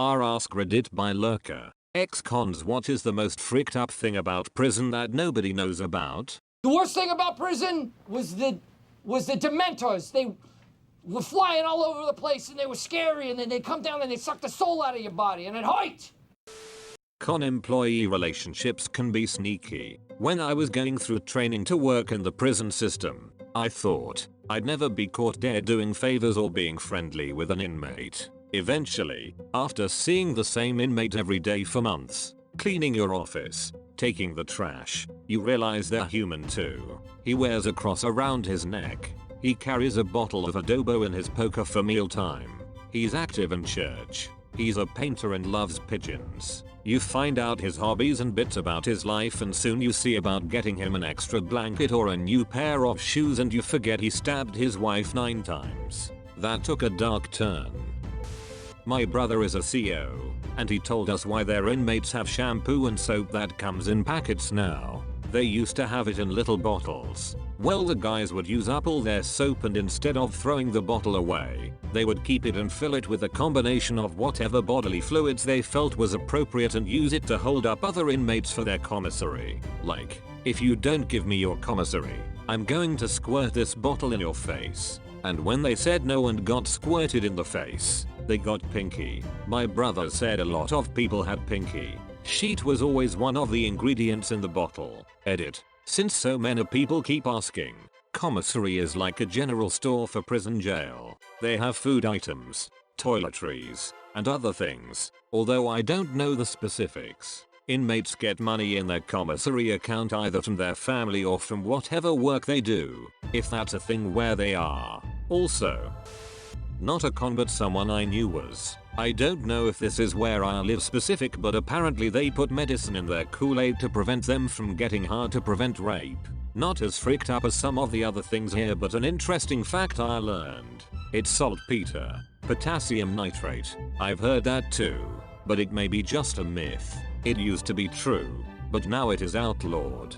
AskReddit by Lurker. Ex-cons, what is the most freaked up thing about prison that nobody knows about? The worst thing about prison was the Dementors. They were flying all over the place and they were scary, and then they'd come down and they'd suck the soul out of your body and it hurt. Con-employee relationships can be sneaky. When I was going through training to work in the prison system, I thought I'd never be caught dead doing favors or being friendly with an inmate. Eventually, after seeing the same inmate every day for months, cleaning your office, taking the trash, you realize they're human too. He wears a cross around his neck. He carries a bottle of adobo in his poker for mealtime. He's active in church. He's a painter and loves pigeons. You find out his hobbies and bits about his life, and soon you see about getting him an extra blanket or a new pair of shoes, and you forget he stabbed his wife 9 times. That took a dark turn. My brother is a CO, and he told us why their inmates have shampoo and soap that comes in packets now. They used to have it in little bottles. Well, the guys would use up all their soap, and instead of throwing the bottle away, they would keep it and fill it with a combination of whatever bodily fluids they felt was appropriate and use it to hold up other inmates for their commissary. Like, if you don't give me your commissary, I'm going to squirt this bottle in your face. And when they said no and got squirted in the face, they got pinky. My brother said a lot of people had pinky. Sheet was always one of the ingredients in the bottle. Edit. Since so many people keep asking, commissary is like a general store for prison jail. They have food items, toiletries, and other things, although I don't know the specifics. Inmates get money in their commissary account either from their family or from whatever work they do, if that's a thing where they are. Also, not a con but someone I knew was. I don't know if this is where I live specific, but apparently they put medicine in their Kool-Aid to prevent them from getting hard to prevent rape. Not as freaked up as some of the other things here, but an interesting fact I learned. It's saltpeter, potassium nitrate. I've heard that too, but it may be just a myth. It used to be true, but now it is outlawed.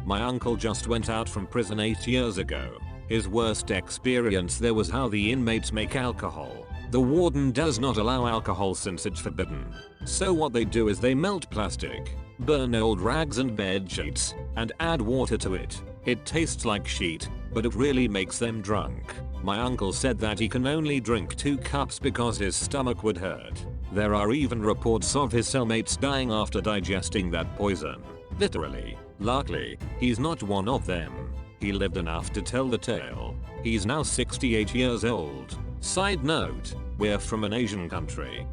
My uncle just went out from prison 8 years ago. His worst experience there was how the inmates make alcohol. The warden does not allow alcohol since it's forbidden. So what they do is they melt plastic, burn old rags and bed sheets, and add water to it. It tastes like sheet, but it really makes them drunk. My uncle said that he can only drink 2 cups because his stomach would hurt. There are even reports of his cellmates dying after digesting that poison. Literally. Luckily, he's not one of them. He lived enough to tell the tale. He's now 68 years old. Side note, we're from an Asian country.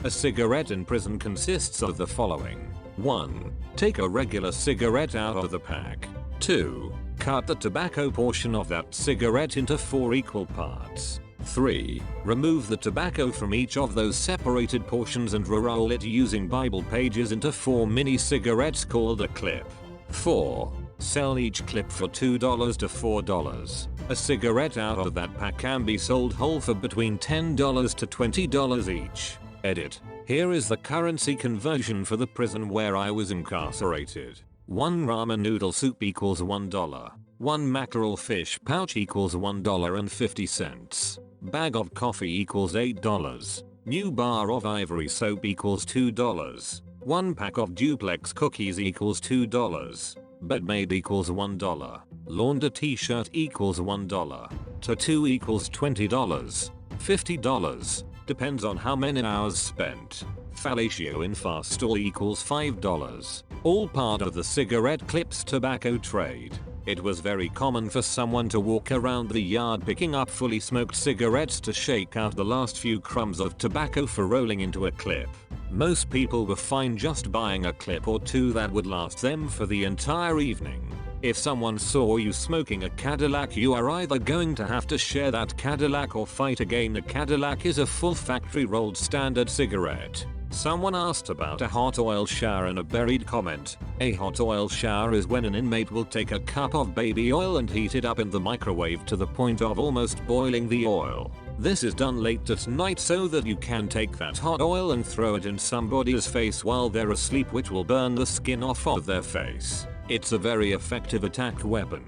A cigarette in prison consists of the following. 1. Take a regular cigarette out of the pack. 2. Cut the tobacco portion of that cigarette into 4 equal parts. 3. Remove the tobacco from each of those separated portions and re-roll it using Bible pages into 4 mini cigarettes called a clip. 4. Sell each clip for $2 to $4. A cigarette out of that pack can be sold whole for between $10 to $20 each. Edit. Here is the currency conversion for the prison where I was incarcerated. 1 ramen noodle soup equals $1. 1 mackerel fish pouch equals $1.50. Bag of coffee equals $8. New bar of ivory soap equals $2. 1 pack of duplex cookies equals $2. Bed maid equals $1. Launder t-shirt equals $1. Tattoo equals $20. $50. Depends on how many hours spent. Fellatio in fast stall equals $5. All part of the cigarette clips tobacco trade. It was very common for someone to walk around the yard picking up fully smoked cigarettes to shake out the last few crumbs of tobacco for rolling into a clip. Most people were fine just buying a clip or 2 that would last them for the entire evening. If someone saw you smoking a Cadillac, you are either going to have to share that Cadillac or fight again. A Cadillac is a full factory rolled standard cigarette. Someone asked about a hot oil shower in a buried comment. A hot oil shower is when an inmate will take a cup of baby oil and heat it up in the microwave to the point of almost boiling the oil. This is done late at night so that you can take that hot oil and throw it in somebody's face while they're asleep, which will burn the skin off of their face. It's a very effective attack weapon.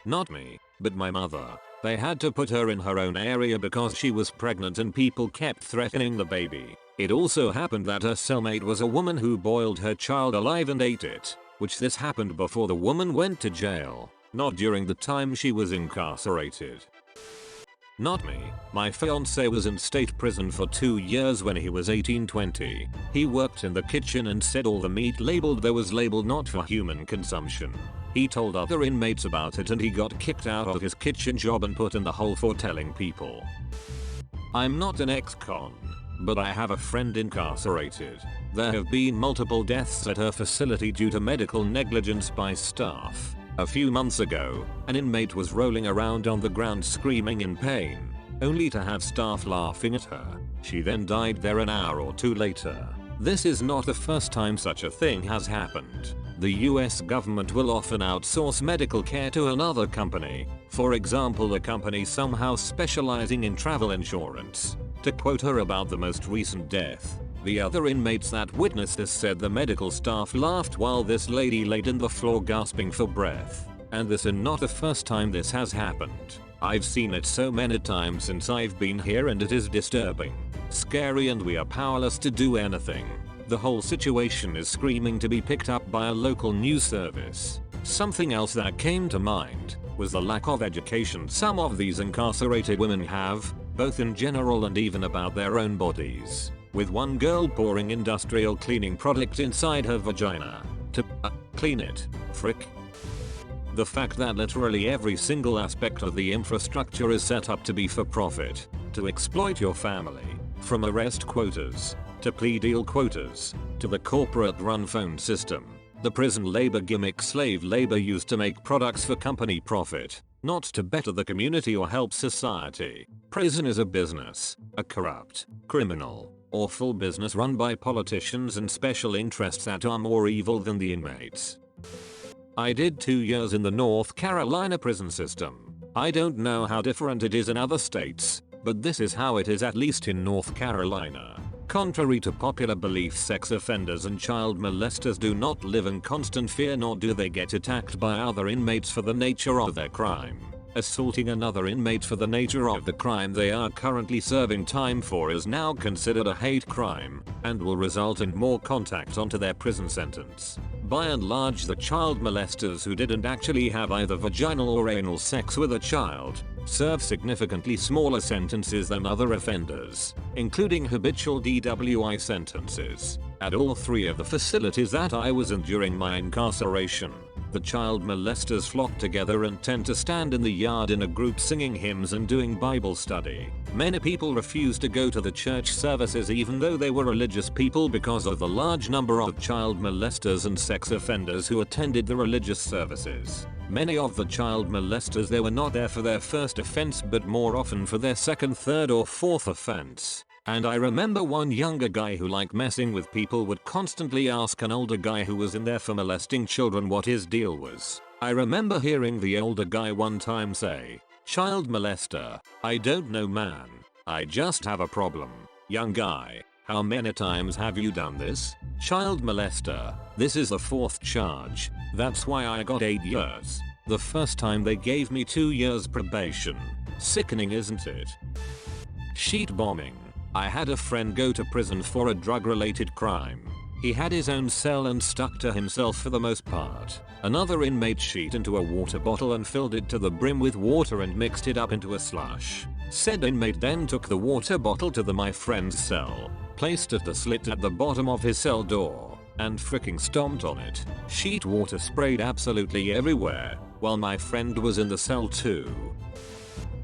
Not me, but my mother. They had to put her in her own area because she was pregnant and people kept threatening the baby. It also happened that her cellmate was a woman who boiled her child alive and ate it, which this happened before the woman went to jail, not during the time she was incarcerated. Not me. My fiance was in state prison for 2 years when he was 18-20. He worked in the kitchen and said all the meat labeled there was labeled not for human consumption. He told other inmates about it and he got kicked out of his kitchen job and put in the hole for telling people. I'm not an ex-con, but I have a friend incarcerated. There have been multiple deaths at her facility due to medical negligence by staff. A few months ago, an inmate was rolling around on the ground screaming in pain, only to have staff laughing at her. She then died there an hour or two later. This is not the first time such a thing has happened. The US government will often outsource medical care to another company, for example a company somehow specializing in travel insurance. To quote her about the most recent death, the other inmates that witnessed this said the medical staff laughed while this lady laid on the floor gasping for breath. And this is not the first time this has happened. I've seen it so many times since I've been here and it is disturbing, scary, and we are powerless to do anything. The whole situation is screaming to be picked up by a local news service. Something else that came to mind was the lack of education some of these incarcerated women have, both in general and even about their own bodies. With one girl pouring industrial cleaning product inside her vagina to clean it. Frick. The fact that literally every single aspect of the infrastructure is set up to be for profit, to exploit your family, from arrest quotas, to plea deal quotas, to the corporate run phone system, the prison labor gimmick slave labor used to make products for company profit, not to better the community or help society. Prison is a business, a corrupt, criminal, awful business run by politicians and special interests that are more evil than the inmates. I did 2 years in the North Carolina prison system. I don't know how different it is in other states, but this is how it is at least in North Carolina. Contrary to popular belief, sex offenders and child molesters do not live in constant fear, nor do they get attacked by other inmates for the nature of their crime. Assaulting another inmate for the nature of the crime they are currently serving time for is now considered a hate crime, and will result in more contact onto their prison sentence. By and large, the child molesters who didn't actually have either vaginal or anal sex with a child serve significantly smaller sentences than other offenders, including habitual DWI sentences. At all 3 of the facilities that I was in during my incarceration, the child molesters flock together and tend to stand in the yard in a group singing hymns and doing Bible study. Many people refuse to go to the church services even though they were religious people because of the large number of child molesters and sex offenders who attended the religious services. Many of the child molesters there were not there for their first offense but more often for their second, third or fourth offense. And I remember one younger guy who liked messing with people would constantly ask an older guy who was in there for molesting children what his deal was. I remember hearing the older guy one time say, "Child molester, I don't know man. I just have a problem." Young guy, how many times have you done this? Child molester, this is the 4th charge. That's why I got 8 years. The first time they gave me 2 years probation. Sickening, isn't it? Sheet bombing. I had a friend go to prison for a drug-related crime. He had his own cell and stuck to himself for the most part. Another inmate sheet into a water bottle and filled it to the brim with water and mixed it up into a slush. Said inmate then took the water bottle to my friend's cell, placed it the slit at the bottom of his cell door, and fricking stomped on it. Sheet water sprayed absolutely everywhere, while my friend was in the cell too.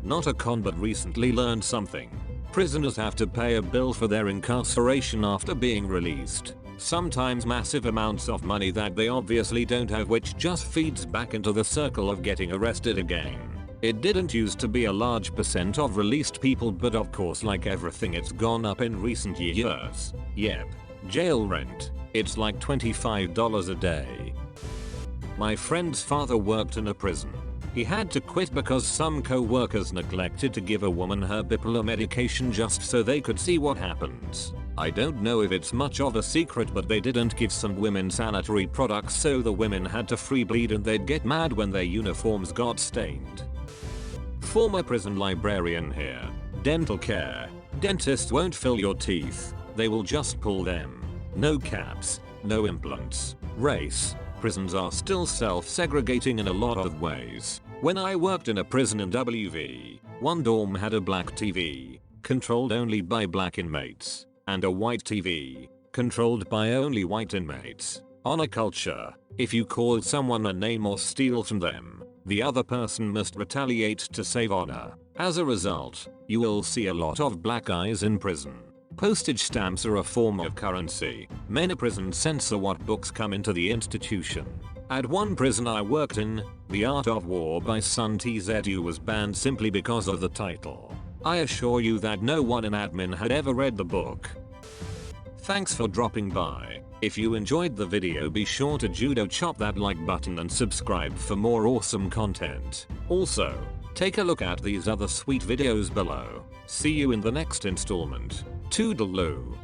Not a con, but recently learned something. Prisoners have to pay a bill for their incarceration after being released. Sometimes massive amounts of money that they obviously don't have, which just feeds back into the circle of getting arrested again. It didn't used to be a large percent of released people, but of course like everything it's gone up in recent years. Yep. Jail rent. It's like $25 a day. My friend's father worked in a prison. He had to quit because some co-workers neglected to give a woman her bipolar medication just so they could see what happens. I don't know if it's much of a secret, but they didn't give some women sanitary products, so the women had to free bleed and they'd get mad when their uniforms got stained. Former prison librarian here. Dental care. Dentists won't fill your teeth. They will just pull them. No caps. No implants. Race. Prisons are still self-segregating in a lot of ways. When I worked in a prison in WV, one dorm had a black TV, controlled only by black inmates, and a white TV, controlled by only white inmates. Honor culture. If you call someone a name or steal from them, the other person must retaliate to save honor. As a result, you will see a lot of black guys in prison. Postage stamps are a form of currency. Many prisons censor what books come into the institution. At one prison I worked in, The Art of War by Sun Tzu was banned simply because of the title. I assure you that no one in admin had ever read the book. Thanks for dropping by. If you enjoyed the video, be sure to judo chop that like button and subscribe for more awesome content. Also, take a look at these other sweet videos below. See you in the next installment. Toodaloo.